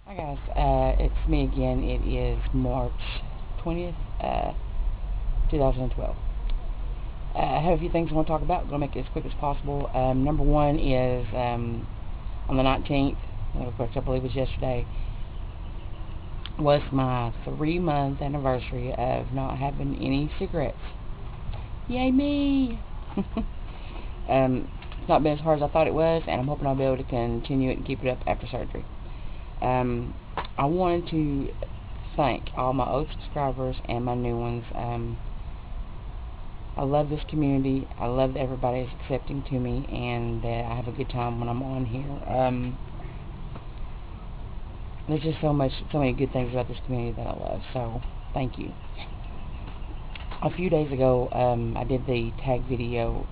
Hi guys, it's me again. It is March 20th, 2012. I have a few things I want to talk about. I'm going to make it as quick as possible. Number one is on the 19th, which I believe was yesterday, was my 3-month anniversary of not having any cigarettes. Yay me! It's not been as hard as I thought it was, and I'm hoping I'll be able to continue it and keep it up after surgery. I wanted to thank all my old subscribers and my new ones. I love this community. I love that everybody is accepting to me, and that I have a good time when I'm on here. There's just so many good things about this community that I love. So thank you. A few days ago, I did the tag video,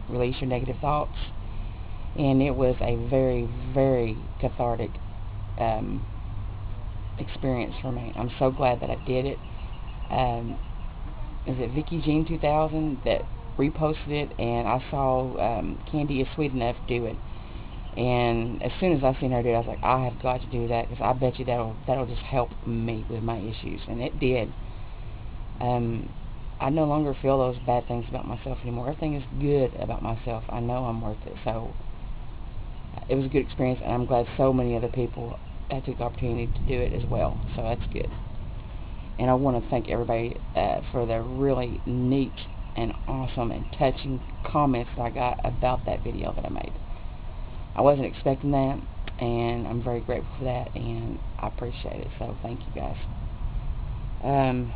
Release Your Negative Thoughts, and it was a very, very cathartic experience for me. I'm so glad that I did it. Is it Vicky Jean 2000 that reposted it, and I saw Candy Is Sweet Enough do it, and as soon as I seen her do it, I was like, I have got to do that, because I bet you that'll just help me with my issues, and it did. I no longer feel those bad things about myself anymore. Everything is good about myself. I know I'm worth it. So it was a good experience, and I'm glad so many other people took the opportunity to do it as well. So that's good. And I want to thank everybody for the really neat and awesome and touching comments that I got about that video that I made. I wasn't expecting that, and I'm very grateful for that, and I appreciate it. So thank you guys. And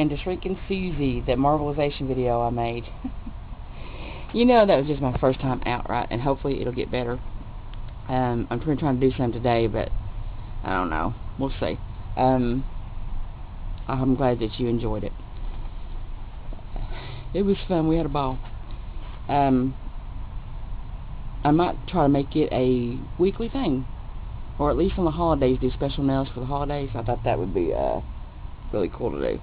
to Shriek and Susie, the Marvelization video I made. You know, that was just my first time out, right? And hopefully it'll get better. I'm trying to do some today, but I don't know. We'll see. I'm glad that you enjoyed it. It was fun. We had a ball. I might try to make it a weekly thing, or at least on the holidays, do special nails for the holidays. I thought that would be really cool to do.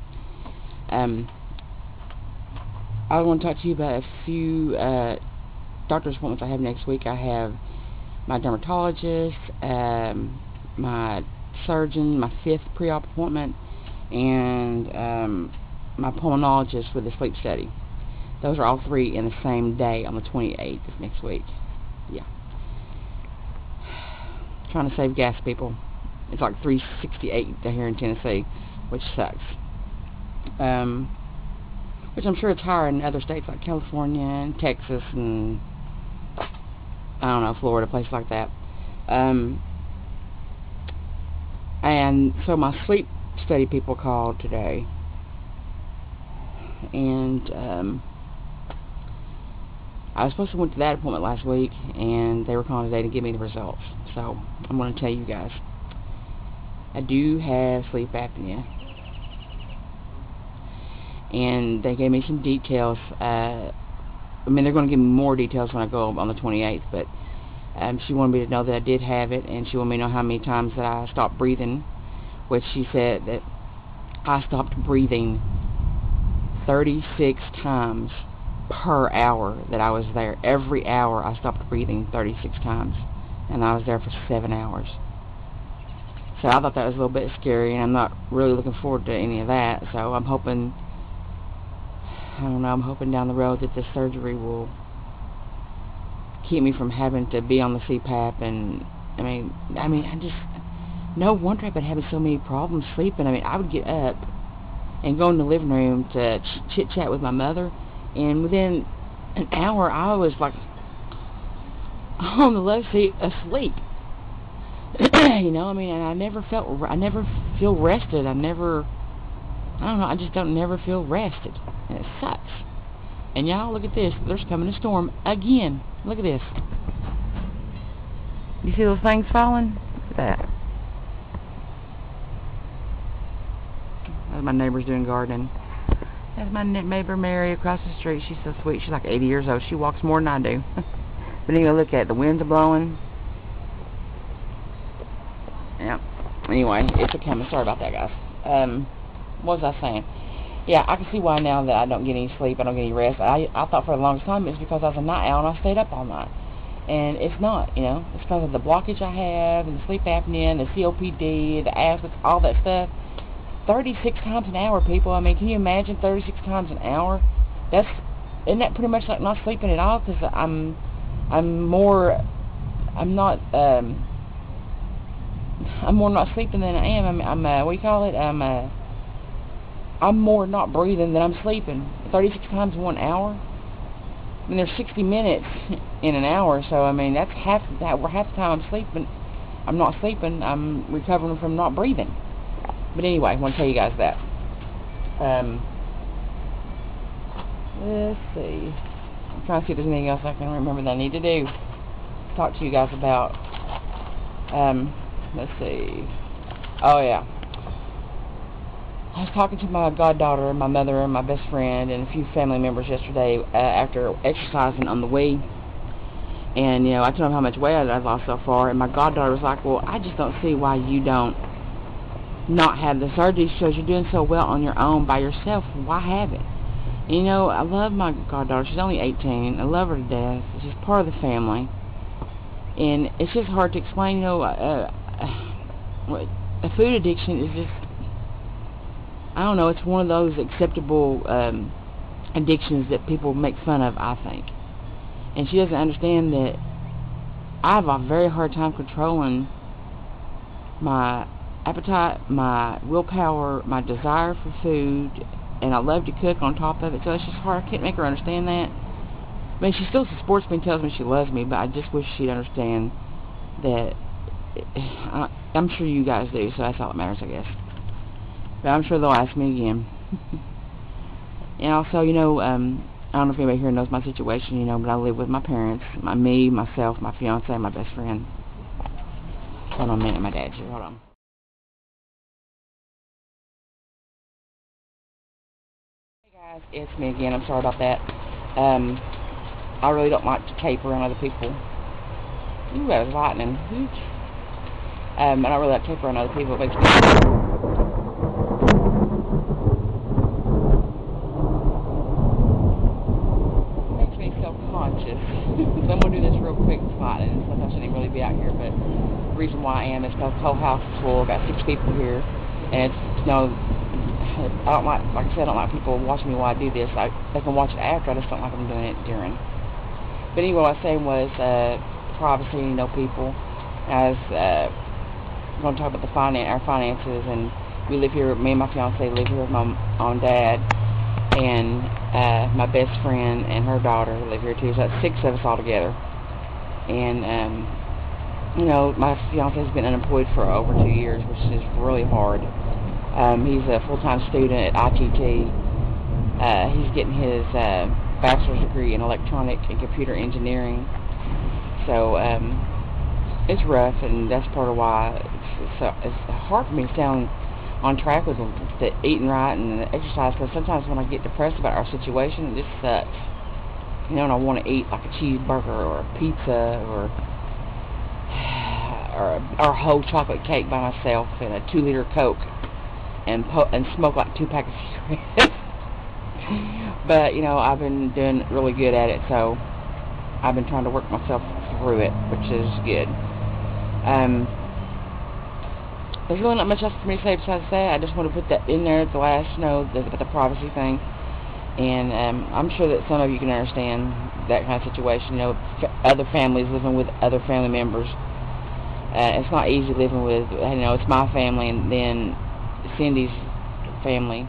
I want to talk to you about a few doctor's appointments I have next week. I have my dermatologist, my surgeon, my 5th pre-op appointment, and my pulmonologist with a sleep study. Those are all 3 in the same day on the 28th of next week. Yeah. Trying to save gas, people. It's like $3.68 here in Tennessee, which sucks. Which I'm sure it's higher in other states like California and Texas and I don't know, Florida, places like that. And so my sleep study people called today, and I was supposed to went to that appointment last week, and they were calling today to give me the results. So I'm going to tell you guys, I do have sleep apnea. And they gave me some details. I mean, they're going to give me more details when I go on the 28th, but she wanted me to know that I did have it, and she wanted me to know how many times that I stopped breathing, which she said that I stopped breathing 36 times per hour that I was there. Every hour I stopped breathing 36 times, and I was there for 7 hours. So I thought that was a little bit scary, and I'm not really looking forward to any of that, so I'm hoping, I don't know, I'm hoping down the road that this surgery will keep me from having to be on the CPAP. And I mean, I just, no wonder I've been having so many problems sleeping. I mean, I would get up and go in the living room to chit-chat with my mother, and within an hour I was like on the love seat asleep. You know, I mean, and I never feel rested. I don't know, I just don't never feel rested, and it sucks. And y'all, look at this. There's coming a storm again. Look at this. You see those things falling? Look at that. That's my neighbor's doing gardening. That's my neighbor Mary across the street. She's so sweet. She's like 80 years old. She walks more than I do. But anyway, look at it. The winds are blowing. Yeah. Anyway, it's a coming. Sorry about that, guys. What was I saying? Yeah, I can see why now that I don't get any sleep, I don't get any rest. I thought for the longest time it's because I was a night owl and I stayed up all night. And it's not, you know. It's because of the blockage I have, and the sleep apnea, and the COPD, the asthma, all that stuff. 36 times an hour, people. I mean, can you imagine 36 times an hour? Isn't that pretty much like not sleeping at all? Because I'm more not sleeping than I am. What do you call it? I'm more not breathing than I'm sleeping. 36 times in 1 hour. I mean, there's 60 minutes in an hour, so I mean that's half the time I'm sleeping. I'm not sleeping. I'm recovering from not breathing. But anyway, I want to tell you guys that. Let's see. I'm trying to see if there's anything else I can remember that I need to do. Talk to you guys about. Let's see. Oh yeah. I was talking to my goddaughter, and my mother, and my best friend, and a few family members yesterday after exercising on the Wii. And, you know, I told them how much weight I've lost so far, and my goddaughter was like, well, I just don't see why you don't not have the surgery, because you're doing so well on your own by yourself. Why have it? And, you know, I love my goddaughter. She's only 18. I love her to death. She's part of the family. And it's just hard to explain, you know, a food addiction is just, I don't know, it's one of those acceptable addictions that people make fun of, I think. And she doesn't understand that I have a very hard time controlling my appetite, my willpower, my desire for food, and I love to cook on top of it, so it's just hard. I can't make her understand that. I mean, she still supports me and tells me she loves me, but I just wish she'd understand that. I'm sure you guys do, so that's all that matters, I guess. But I'm sure they'll ask me again. And also, you know, I don't know if anybody here knows my situation, you know, but I live with my parents, myself, my fiance, and my best friend. Hold on a minute, my dad's here. Hold on. Hey guys, it's me again. I'm sorry about that. I really don't like to caper on other people. Ooh, that was lightning. I don't really like to caper on other people. It makes me self-conscious. So I'm going to do this real quick slide, and sometimes I shouldn't really be out here, but the reason why I am is because the whole house is full. I've got 6 people here, and it's, you know, I don't like I said, I don't like people watching me while I do this. They can watch it after, I just don't like them doing it during. But anyway, what I was saying was privacy, you know, people. As I'm going to talk about our finances, and we live here, me and my fiance live here with my mom and dad, and my best friend and her daughter live here too, so that's 6 of us all together. And you know, my fiance has been unemployed for over 2 years, which is really hard. He's a full-time student at ITT. He's getting his bachelor's degree in electronic and computer engineering, so it's rough, and that's part of why it's hard for me to stay on track with the eating right and the exercise, because sometimes when I get depressed about our situation, it just sucks. You know, and I want to eat like a cheeseburger or a pizza or a whole chocolate cake by myself and a 2-liter Coke and smoke like 2 packs of cigarettes. But, you know, I've been doing really good at it, so I've been trying to work myself through it, which is good. There's really not much else for me to say besides that. I just want to put that in there at the last, you know, about the privacy thing. And I'm sure that some of you can understand that kind of situation. You know, other families living with other family members. It's not easy living with, you know, it's my family and then Cindy's family.